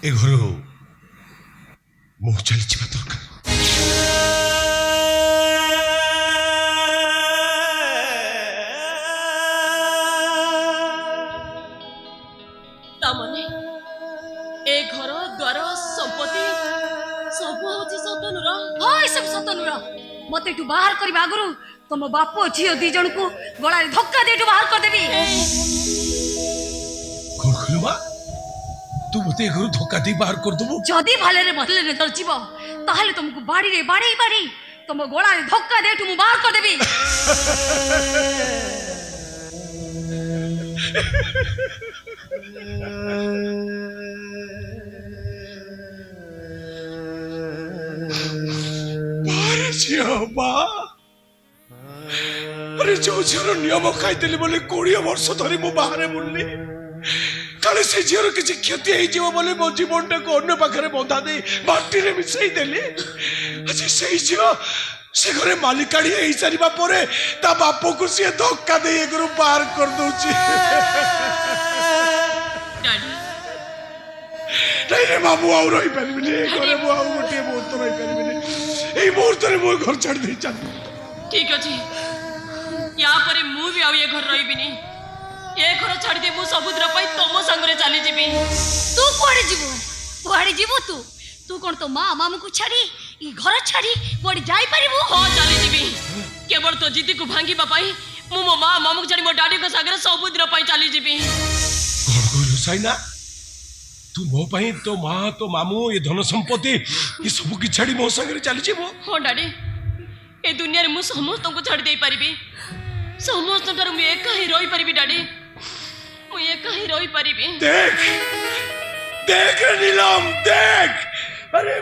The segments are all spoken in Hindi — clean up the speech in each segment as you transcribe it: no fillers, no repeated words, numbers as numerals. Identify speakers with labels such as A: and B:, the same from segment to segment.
A: ए घर मु चली दरकार
B: तामने ए घर द्वार संपत्ति सब होची सतनुर
C: हाय सब सतनुर मते तू बाहर करबा आगरु तुम बापो झियो दी जण को गळा धक्का दे तू बाहर कर देबी
A: कौन खलुमा तू मते घर धक्का दे बाहर कर दबो
C: जदी भाले रे बदले रे दलचिबो ताहले तुमको बाड़ी रे बाड़ी तुम गळा धक्का दे तू बाहर कर देबी
A: अरे जो झीर नियम खाई बोले 20 वर्ष धरी मु बाहर बुलली काले से झीर किसी क्षति हो बोले मो जीवनटा को अन्य पाखरे बंधा दे माटी रे मिसई देली आज से झील से घरे मालिकाड़ी हो सारा पर ता बाप को सी धक्का दे घर बाहर कर दउची नहीं रे मामू आउ रही पारिबिनी घरे मु आउ गोटे मुहूर्त रही पारिबिनी एई मुहूर्त रे मो घर छाड़ दे चल
B: ठीक अछि या परे मु भी आउ ये घर रहिबिनी ये घर छाड़ दे मु समुद्र पई तम संगरे चली जीबी
C: तू कुआडे जीवो तू कोन तो मां मामू को छाड़ी ई घर छाड़ी कोडी जाई परिबो
B: हो चली जीबी केवल तो जिद्दी को भांगी पाई मु मो मां मामू को छाड़ी मो डाडी को सागरे समुद्र पई चली जीबी
A: कोन कहलु साइना तू मो पई तो मां तो मामू ये धन संपत्ति ये सब की छाड़ी मो संगरे चली जीवो
B: हो डाडी ए दुनिया रे मु समस्त को छाड़ी देई परिबी समस्त कर मु एका ही रही परिबी डाडी मु एका ही रही परिबी
A: देख देख रे नीलम देख अरे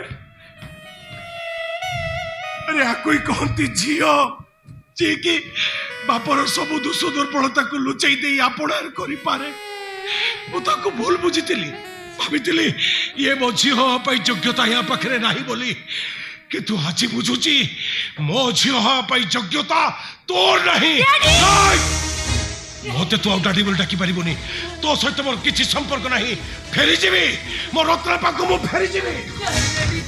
A: अरे आ कोई कहती झियो जी की बापर सब दोष दुर्बलता को लुचाई दे आपणार करि पारे मु ताको भूल बुझितली भाबितली ये मो झियो पई योग्यता या पाखरे नाही बोली किंतु आज बुझुची मो झियो पई योग्यता तोर नहीं मते तू आउ डाडी बोल डाकी पारिबोनी तो सहित मोर किछि संपर्क नाही फेरी जीवी मो रत्न पाको मु फेरी जीवी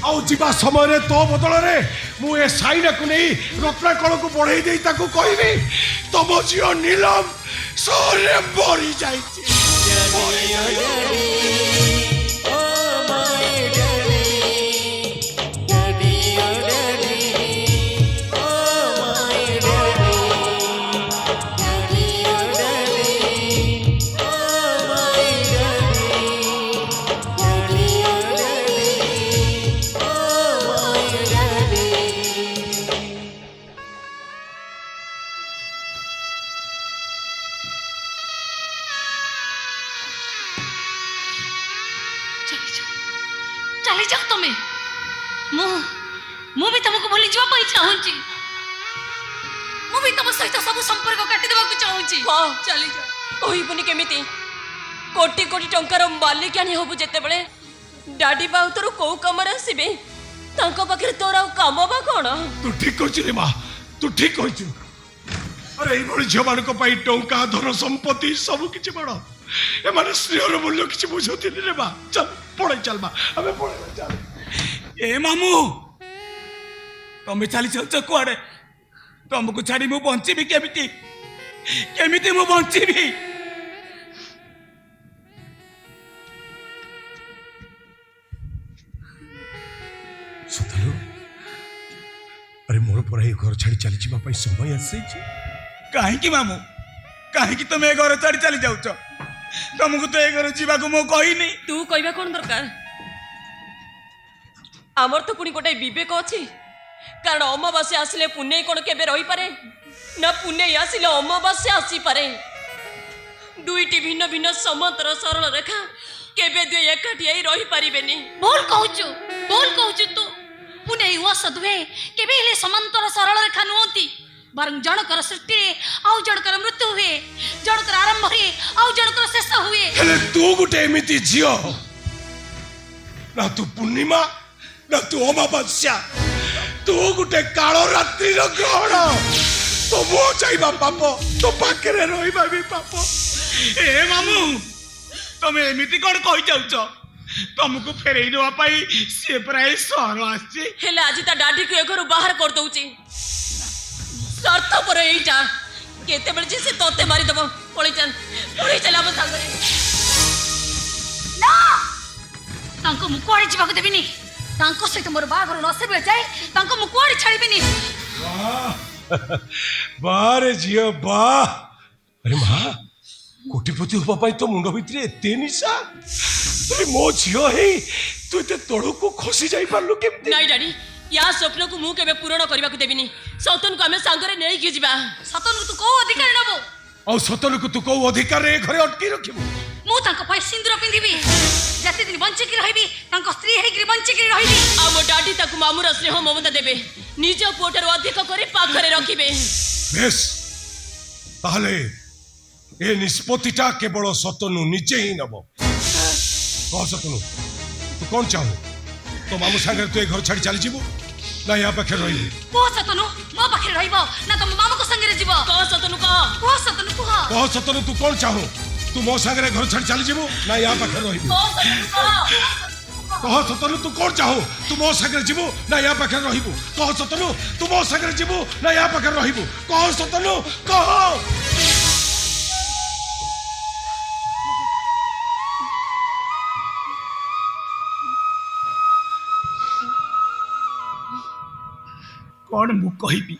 A: आउ जीवा समय रे तो बदल रे मु ए साइना को नहीं रत्न कळ को बढ़ाई देई ताको कहबी तम जियो नीलम सोरे बड़ी जाईची
C: चली जाओ तुम्हें मु भी तुमको भूली जावा पई चाहूची मु भी तुम सहित सब संपर्क काटी देबा को चाहूची
B: हां चली जा कहिबुनी केमिति कोटी कोटी टंकार मालिकानी होबु जेते बेले डाडी बाउ तोर को कमर आसीबे तांको पाखरे तोर आ काम बा कोन
A: तू ठीक कहछि रे मां तू ठीक कहछु अरे ई बड़ी झियो मान को पई टंका धन संपत्ति सब किछि बड़ ए माने स्नेहर मूल्य किछि बुझोतिनी रे मां चल पड़े चल मां हमें पड़े चल
D: ए मामू तमे चली चल कुआडे तुमको छाड़ी मु बंचीबी केमिति केमिति मु बंचीबी
A: सुतलु अरे मोर पर ए घर छाड़ी चली जिबा पई समय आसी छी
D: काहे की मामू काहे की तुम ए घर छाड़ी चली जाउछ तुमको तो ए घर जीवा को मु कहिनी
B: तू कहबा कोन दरकार आमर तो पुनी गोटे विवेक अछि कारण अमावास्या आसिले पुण्य कोन केबे रही पारे ना पुण्य आसिले अमावास्या आसी पारे दुईटी भिन्न भिन्न समांतर सरल रेखा केबे दुई एकाठी आई रही पारिबेनी
C: बोल कहूचु तू पुणे वसत हुए केबे हेले समांतर सरल रेखा नुहंती बरं जनकर सृष्टि आउ जनकर मृत्यु हुए जनकर आरंभ हुए आउ जनकर शेष हुए
A: हेले तू गुटे एमिति झियो ना तू पूर्णिमा ना तू अमावास्या तू गुटे कालो रात्रि रो ग्रहण तो मो चाइबा पाप तो पाखरे रहिबा भी पाप
D: ए मामू तमे एमिति कोन कहि जाउछ
A: तुमको फेरई नवा पाई से प्राय सहर आसी
B: हेले आज ता डाडी को ए घरु बाहर कर दउची स्वार्थ पर एइटा केते बेले जे से तोते मारी दबो पळी चल हम संगरे
C: ना तांको मु कुआडे जिबाको देबिनी तांको सहित मोर बाघर नसेबे जाय तांको मु कुआडे छाड़ीबिनी
A: वाह रे जियो वाह अरे माँ कोटिपति होबा पाई तो मुंड भितरे एते निशा अरे मो झियो हे तू एते तळु को खसी जाई पारलु केमते
B: नाइ डाडी या स्वप्न को मु केबे पूर्ण करबा को देबिनी सौतन को हमें संगरे नै कि जिबा
C: सतन को तू को अधिकार नबो
A: औ सतन को तू को अधिकार रे घरे अटकी रखिबो
C: मु तांको पाई सिंदूर पिंदिबी जति दिन बंची की रहबी तांको स्त्री हे कि बंची की रहबी
B: आम डाडी ताकु मामुर स्नेह ममता देबे निज पुअटर अधिक करे पाखरे रखिबे
A: बेस ताहले ए निष्पत्तिटा केवल सतनु निजे ही नबो कह सतनु तू कौन चाहो तो मामू सांगे तू ए घर छाड़ी चली जीवो ना या पाखे रही
C: को सतनु मो पाखे रहइबो ना तो मामू को संगे जीवो
B: कह सतनु
C: को सतनु को
A: कह सतनु तू कौन चाहो तू मो सांगे घर छाड़ी चली जीवो ना या पाखे रही कह सतनु तू कौन चाहो तू मो सांगे जीवो ना या पाखे रहिबो कह सतनु तू मो सांगे जीवो ना या पाखे रहिबो कह सतनु कह कौन मु कहिबी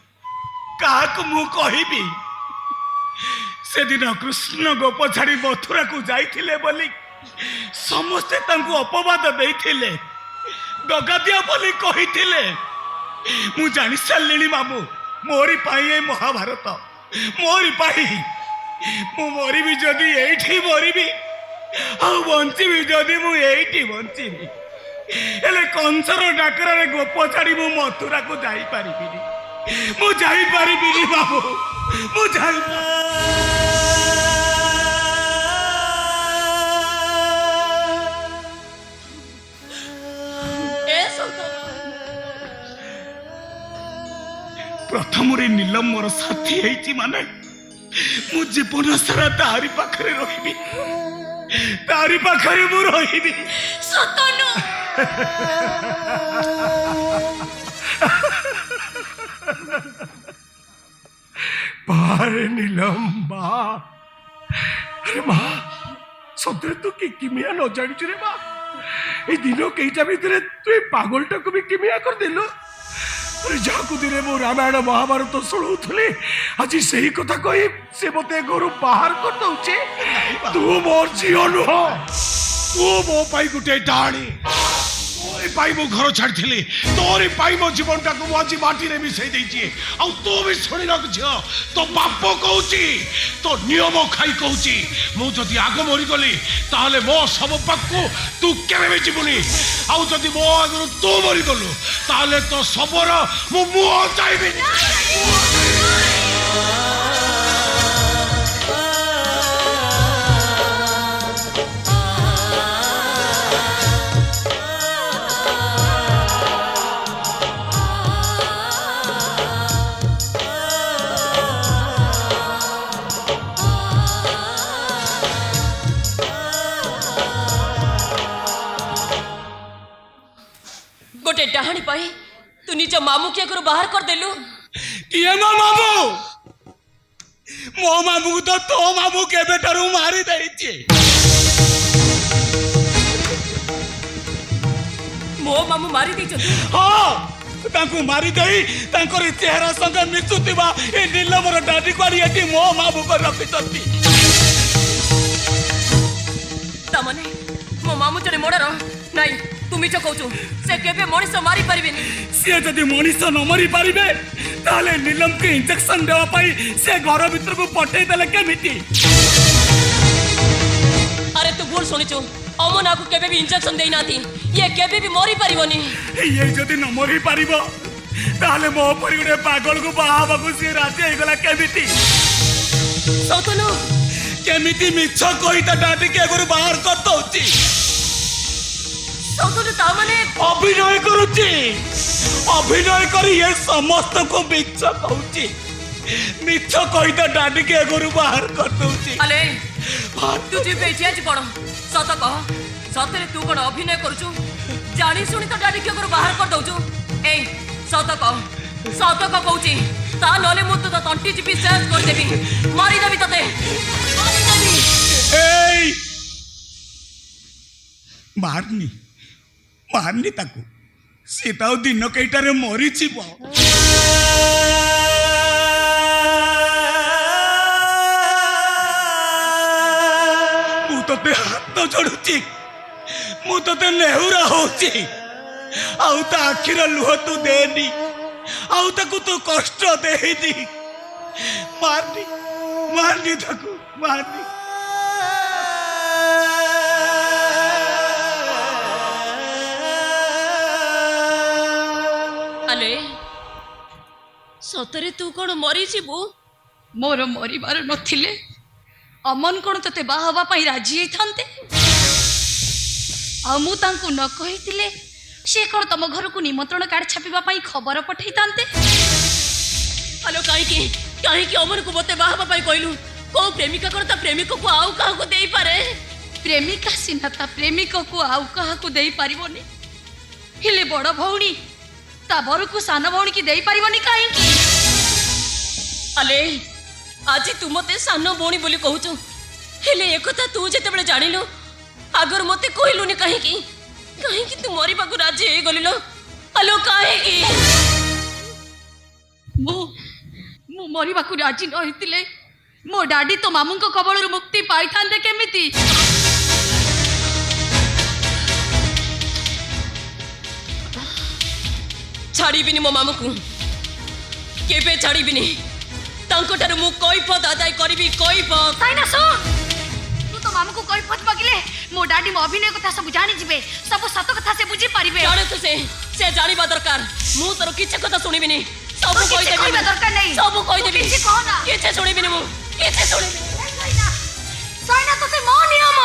A: काकु मु कहिबी से दिन कृष्ण गोप छाड़ी मथुरा को जाइथिले बोली समस्ते तांको अपवाद देइथिले दगा दिया बोली कहिथिले मु जानि सारलिनी मामू मोरी पाई ए महाभारत मोरी पाई मु मोरी भी जदी एठी मोरी भी आ बंची भी जदी मु एठी बंची भी हेले कंसर डाकरा रे गोप छाड़ी मु मथुरा को जाई पारिबिनी मु जाई पारिबिनी बाबू मु जाई
B: ए सौतन
A: प्रथम रे नीलम मोर साथी हेची माने मु जीवन सारा तारी पाखरे रहिबी तारी पाखरे मु रहिबी
C: सतनु
A: बारे नीलम बा अरे माँ सतरे तू कि किमिया न जानी रे माँ ए दिनो केइटा भितरे तू पागलटा को भी किमिया कर देलो अरे जाकु दिने मो रामायण महाभारत शुणुथली आज सही कथा कही से मते घर बाहर कर दउचे तू मोर झियो नुह तू मो पाई गुटे डाणी तोरी पाई मो घर छाड़थिली तोरी पाई मो जीवनटा को आज माटी रे मिसई देछि आ तू भी सुनि रख झियो तो बाप कहूची तो नियम खाई कहूची मु जदि आग मरी गली ताहले मो सब पाकू तू केबे भी जीवनी आ जदि मो आगु तू मरी गलु ताहले तो सबर मु मुह चाइबे
B: गोटे डाहाणी पाई तू निज मामू के घर बाहर कर देलु
D: किए मो मामू तो तो मामू के बेटरू मारी देछि
B: मो मामू मारी दी छथि
D: हाँ तांको मारी देई तांकर चेहरा संग मिसुतिबा ए नीलमर डाडी कोरी एटी मो मामू को रखितती
B: तमने मो मामू जने मोडर नाही तुमी जो कहू से केबे मनिष मारी परिबेनी
D: से जदि मनीष न मरी पारिबे ताले नीलम के इंजेक्शन देवा पाई से घर भीतर को पठेई देले केमिति
B: अरे तू भूल सुनिचु अमना को केबे भी इंजेक्शन देई नाथी ये केबे भी मरी परिबोनी
D: ये जदि न मरी पारिबो ताले मो परि गुडे पागल को बाहा को से राजी हे गला केमिति
B: सौतनु
D: केमिति मिछ कहि त डाडी के घर बाहर कर दउची
B: सौतनु तामने
D: अभिनय करुची अभिनय करी ये समस्त को मिछ कहूची मिछ कही तो डाडी के घर बाहर कर दउची
B: अले तू जीव एठी आज कौन सत कह सतरे तू कौन अभिनय करुचु जानी शुणी तो डाडी के घर बाहर कर दउचु ए सत कह कहूची ता नले मु तो तंटी चिपी शेष कर देबी मारी देबी तते मारी देबी
D: एई मारनी ताकू से ताऊ दिन कईटारे मरी जीव मु तते हाथ जोड़ुची मु तते नेहुरा होची आउ ता आखिर लुह तू देनी आउ ताकू तू कष्ट देनी मारनी ताकू मारनी
B: अले सतरे तू कौन मरी जीवु
C: मोर मरिबार नथिले अमन कौन तते बाहा हवा पाई राजी थांते आ मु तांकु न कहितिले से कौन तम घर को निमंत्रण कार्ड छापिबा पाई खबर पठै तांते
B: हेलो काहे अमन को मते बाहा पाई कहलु को प्रेमिका कौन ता प्रेमिक को आउ काहा को देई पारे
C: प्रेमिका सिना ता प्रेमिक को आउ काहा को देई पारिबोनी हेले बड़ भौणी ता बर को सान भौणी की देई पारिबोनी काहे की
B: अले आज तू मते सान भौणी बोली कहूचु हेले एकथा तू जेते बेले जानिलु आगर मते कहलुनी काहे की तू मरी बाकू राजी हे गलिलो हेलो काहे की
C: मु मरिबाकू राजी न होइतिले मो डाडी तो मामू को कबळरू मुक्ति पाई थांदे केमिति
B: छाड़ीबिनी मो मामू को केबे छाड़ीबिनी तांको ठारू मु कइफत आदाय करबी कइफत
C: साइना सुन तू तो मामू को कइफत मागिले मो डाडी मो अभिनय कथा सब जानि जिबे सब सत कथा से बुझी पारिबे
B: जाने तो से जानिबा दरकार मु तोर किछ कथा सुनिबिनी सब
C: तू
B: कहि
C: किछि
B: देबी
C: कहबा दरकार नहीं
B: सब कहि देबी
C: किछि कह ना
B: किछ सुनिबिनी मु किछ सुनिबिनी
C: साइना तो ते मो नियम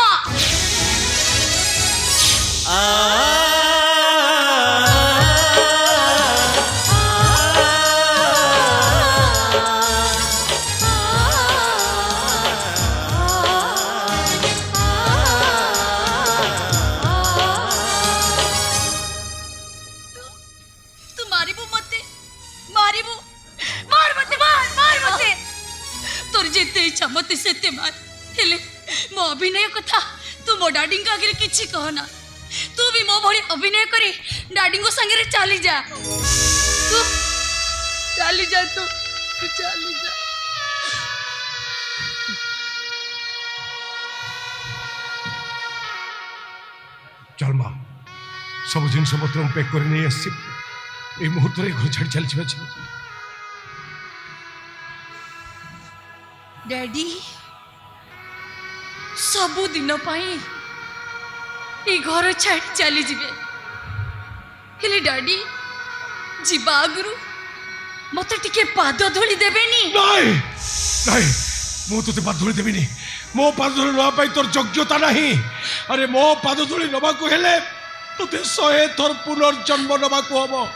C: इच्छा मते सेते मार हेले मो अभिनय कथा तू मो डाडी आगे किछि कहना तू भी मो भली अभिनय करी डाडी को संगे रे चली जा तू चली जा तू चली जा
A: चल माँ सब जिन पत्र पैक कर नहीं आसी ए मुहूर्त घर छाड़ी चली
C: डैडी सबु दिन पाई ए घर छाड़ी चली जिबे हेले डैडी जीवा आगुरु मते टिके पाद धोली देबेनी
A: नहीं नहीं मु तो पाद धोली देबिनी मो पाद धोली नवा पाई तोर योग्यता नहीं अरे मो पाद धोली नवा को हेले तोते 100 थर पुनर्जन्म नवा को हबो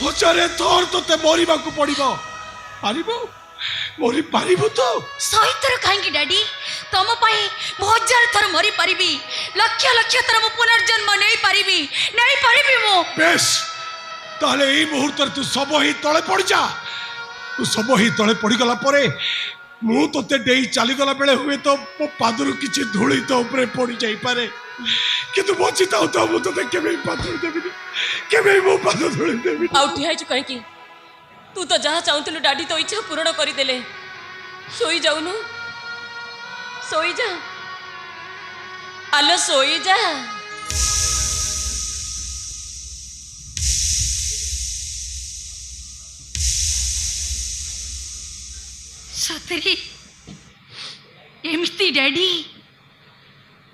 A: 1000 थर तोते मरिबा को पड़िबो पारिबो मरी पारिबो तो
C: 100 थर काहेंकी डैडी तम पाई 1000 थर मरी पारिबी लक्ष लक्ष थर मु पुनर्जन्म नहीं पारिबी मो
A: बेश ताले এই মুহূর্তে तू सब ही तळे पड़ जा तू सब ही तळे पड़ी गला परे मु तोते डेई चली गला बेले हुए तो मो पादरु किछि धूली तो ऊपर पड़ी जाई पारे किंतु बची ताऊ तो मु तोते केबे पादरु देबिनी केबे मो पादरु धूली देबिनी
B: आउ ठिया छु कहीं तू तो जहाँ चाहूलु डाडी तो इच्छा पूर्ण करदेले सोई जाऊनु सोई जा आलो सोई जा
C: सतरी एमती डैडी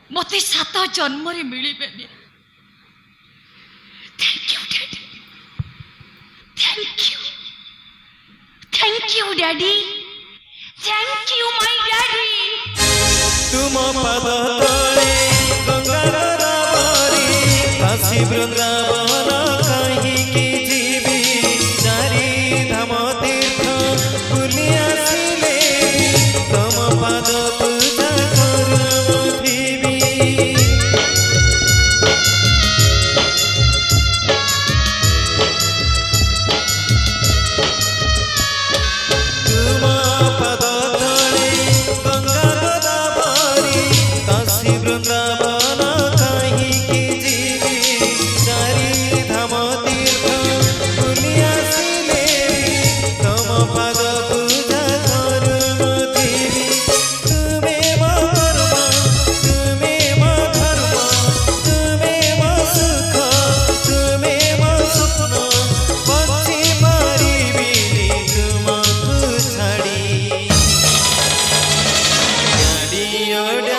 C: मते 7 जन्म रे मिली बेनी thank you daddy thank you daddy thank you my daddy
E: तुम पद तले गंगार रावरी काशी वृंदावन कहीं की जीवी नारी धाम तीर्थ बुली ଝିଅଟେ